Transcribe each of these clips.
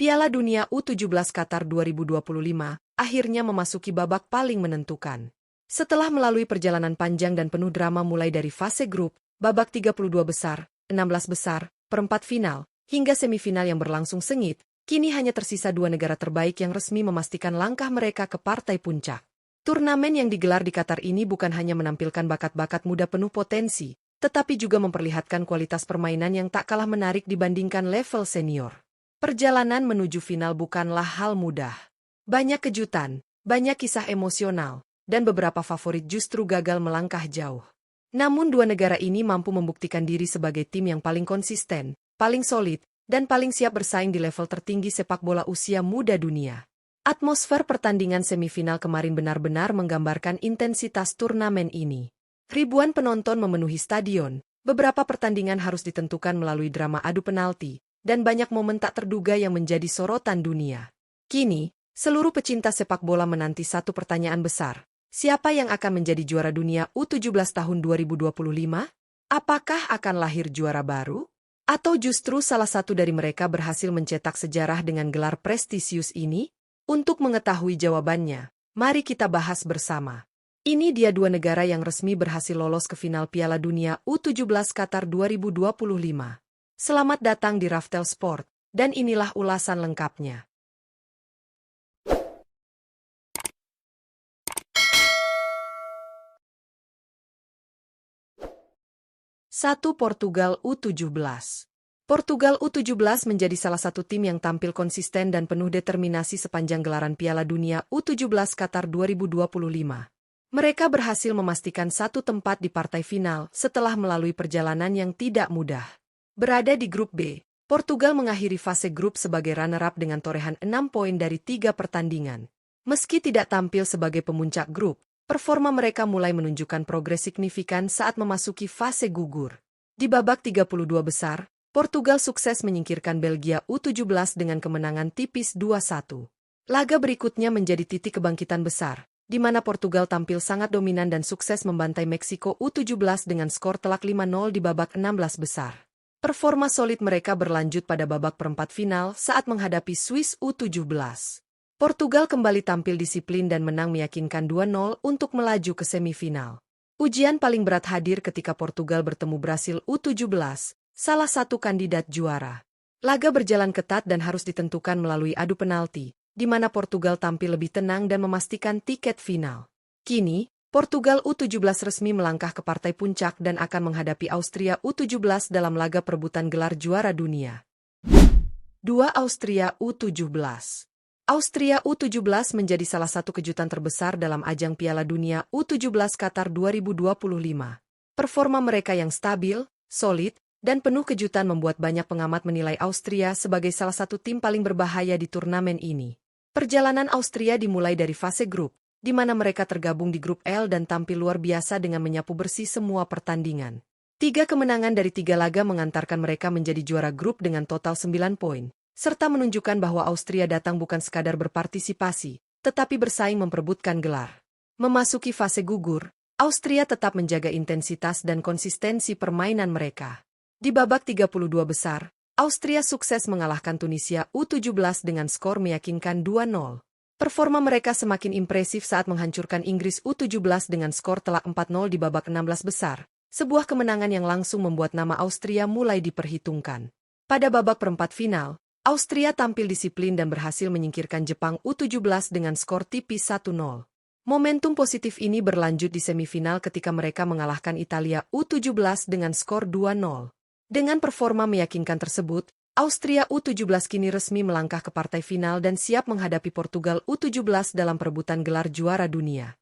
Piala Dunia U17 Qatar 2025 akhirnya memasuki babak paling menentukan. Setelah melalui perjalanan panjang dan penuh drama mulai dari fase grup, babak 32 besar, 16 besar, perempat final, hingga semifinal yang berlangsung sengit, kini hanya tersisa dua negara terbaik yang resmi memastikan langkah mereka ke partai puncak. Turnamen yang digelar di Qatar ini bukan hanya menampilkan bakat-bakat muda penuh potensi, tetapi juga memperlihatkan kualitas permainan yang tak kalah menarik dibandingkan level senior. Perjalanan menuju final bukanlah hal mudah. Banyak kejutan, banyak kisah emosional, dan beberapa favorit justru gagal melangkah jauh. Namun dua negara ini mampu membuktikan diri sebagai tim yang paling konsisten, paling solid, dan paling siap bersaing di level tertinggi sepak bola usia muda dunia. Atmosfer pertandingan semifinal kemarin benar-benar menggambarkan intensitas turnamen ini. Ribuan penonton memenuhi stadion, beberapa pertandingan harus ditentukan melalui drama adu penalti, dan banyak momen tak terduga yang menjadi sorotan dunia. Kini, seluruh pecinta sepak bola menanti satu pertanyaan besar. Siapa yang akan menjadi juara dunia U17 tahun 2025? Apakah akan lahir juara baru? Atau justru salah satu dari mereka berhasil mencetak sejarah dengan gelar prestisius ini? Untuk mengetahui jawabannya, mari kita bahas bersama. Ini dia dua negara yang resmi berhasil lolos ke final Piala Dunia U17 Qatar 2025. Selamat datang di Raftel Sport, dan inilah ulasan lengkapnya. 1. Portugal U17. Portugal U17 menjadi salah satu tim yang tampil konsisten dan penuh determinasi sepanjang gelaran Piala Dunia U17 Qatar 2025. Mereka berhasil memastikan satu tempat di partai final setelah melalui perjalanan yang tidak mudah. Berada di grup B, Portugal mengakhiri fase grup sebagai runner-up dengan torehan 6 poin dari 3 pertandingan. Meski tidak tampil sebagai pemuncak grup, performa mereka mulai menunjukkan progres signifikan saat memasuki fase gugur. Di babak 32 besar, Portugal sukses menyingkirkan Belgia U17 dengan kemenangan tipis 2-1. Laga berikutnya menjadi titik kebangkitan besar, di mana Portugal tampil sangat dominan dan sukses membantai Meksiko U17 dengan skor telak 5-0 di babak 16 besar. Performa solid mereka berlanjut pada babak perempat final saat menghadapi Swiss U17. Portugal kembali tampil disiplin dan menang meyakinkan 2-0 untuk melaju ke semifinal. Ujian paling berat hadir ketika Portugal bertemu Brasil U17, salah satu kandidat juara. Laga berjalan ketat dan harus ditentukan melalui adu penalti, di mana Portugal tampil lebih tenang dan memastikan tiket final. Kini, Portugal U17 resmi melangkah ke partai puncak dan akan menghadapi Austria U17 dalam laga perebutan gelar juara dunia. 2. Austria U17. Austria U17 menjadi salah satu kejutan terbesar dalam ajang Piala Dunia U17 Qatar 2025. Performa mereka yang stabil, solid, dan penuh kejutan membuat banyak pengamat menilai Austria sebagai salah satu tim paling berbahaya di turnamen ini. Perjalanan Austria dimulai dari fase grup, di mana mereka tergabung di grup L dan tampil luar biasa dengan menyapu bersih semua pertandingan. 3 kemenangan dari 3 laga mengantarkan mereka menjadi juara grup dengan total 9 poin, serta menunjukkan bahwa Austria datang bukan sekadar berpartisipasi, tetapi bersaing memperebutkan gelar. Memasuki fase gugur, Austria tetap menjaga intensitas dan konsistensi permainan mereka. Di babak 32 besar, Austria sukses mengalahkan Tunisia U17 dengan skor meyakinkan 2-0. Performa mereka semakin impresif saat menghancurkan Inggris U17 dengan skor telak 4-0 di babak 16 besar, sebuah kemenangan yang langsung membuat nama Austria mulai diperhitungkan. Pada babak perempat final, Austria tampil disiplin dan berhasil menyingkirkan Jepang U17 dengan skor tipis 1-0. Momentum positif ini berlanjut di semifinal ketika mereka mengalahkan Italia U17 dengan skor 2-0. Dengan performa meyakinkan tersebut, Austria U17 kini resmi melangkah ke partai final dan siap menghadapi Portugal U17 dalam perebutan gelar juara dunia.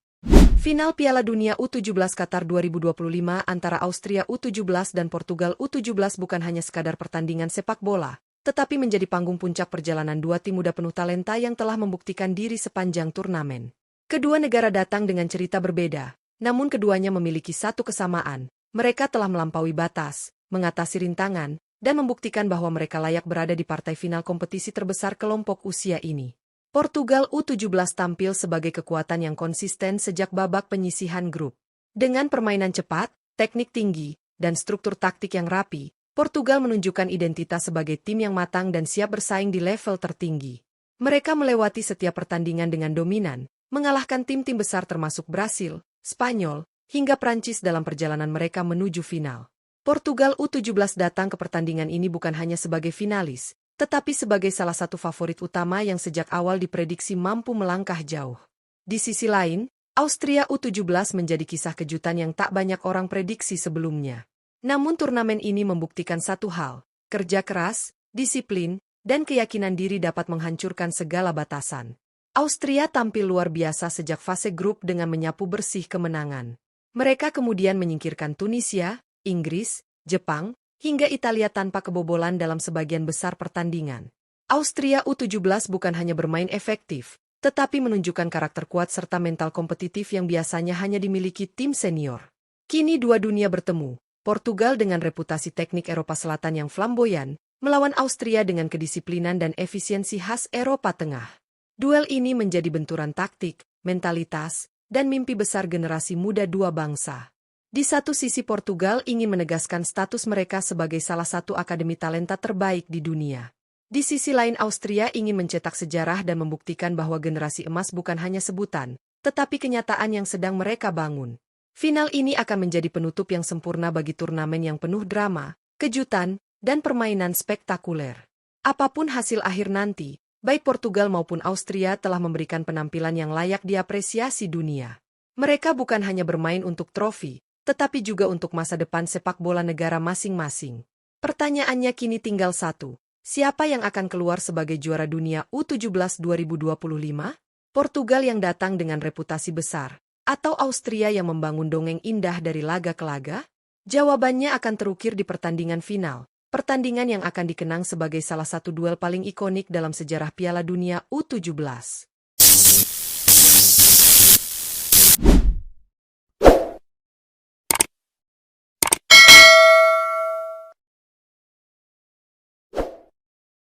Final Piala Dunia U17 Qatar 2025 antara Austria U17 dan Portugal U17 bukan hanya sekadar pertandingan sepak bola, tetapi menjadi panggung puncak perjalanan dua tim muda penuh talenta yang telah membuktikan diri sepanjang turnamen. Kedua negara datang dengan cerita berbeda, namun keduanya memiliki satu kesamaan. Mereka telah melampaui batas, mengatasi rintangan, dan membuktikan bahwa mereka layak berada di partai final kompetisi terbesar kelompok usia ini. Portugal U17 tampil sebagai kekuatan yang konsisten sejak babak penyisihan grup. Dengan permainan cepat, teknik tinggi, dan struktur taktik yang rapi, Portugal menunjukkan identitas sebagai tim yang matang dan siap bersaing di level tertinggi. Mereka melewati setiap pertandingan dengan dominan, mengalahkan tim-tim besar termasuk Brasil, Spanyol, hingga Prancis dalam perjalanan mereka menuju final. Portugal U17 datang ke pertandingan ini bukan hanya sebagai finalis, tetapi sebagai salah satu favorit utama yang sejak awal diprediksi mampu melangkah jauh. Di sisi lain, Austria U17 menjadi kisah kejutan yang tak banyak orang prediksi sebelumnya. Namun turnamen ini membuktikan satu hal, kerja keras, disiplin, dan keyakinan diri dapat menghancurkan segala batasan. Austria tampil luar biasa sejak fase grup dengan menyapu bersih kemenangan. Mereka kemudian menyingkirkan Tunisia, Inggris, Jepang, hingga Italia tanpa kebobolan dalam sebagian besar pertandingan. Austria U17 bukan hanya bermain efektif, tetapi menunjukkan karakter kuat serta mental kompetitif yang biasanya hanya dimiliki tim senior. Kini dua dunia bertemu, Portugal dengan reputasi teknik Eropa Selatan yang flamboyan, melawan Austria dengan kedisiplinan dan efisiensi khas Eropa Tengah. Duel ini menjadi benturan taktik, mentalitas, dan mimpi besar generasi muda dua bangsa. Di satu sisi Portugal ingin menegaskan status mereka sebagai salah satu akademi talenta terbaik di dunia. Di sisi lain Austria ingin mencetak sejarah dan membuktikan bahwa generasi emas bukan hanya sebutan, tetapi kenyataan yang sedang mereka bangun. Final ini akan menjadi penutup yang sempurna bagi turnamen yang penuh drama, kejutan, dan permainan spektakuler. Apapun hasil akhir nanti, baik Portugal maupun Austria telah memberikan penampilan yang layak diapresiasi dunia. Mereka bukan hanya bermain untuk trofi, tetapi juga untuk masa depan sepak bola negara masing-masing. Pertanyaannya kini tinggal satu, siapa yang akan keluar sebagai juara dunia U17 2025? Portugal yang datang dengan reputasi besar, atau Austria yang membangun dongeng indah dari laga ke laga? Jawabannya akan terukir di pertandingan final, pertandingan yang akan dikenang sebagai salah satu duel paling ikonik dalam sejarah Piala Dunia U17.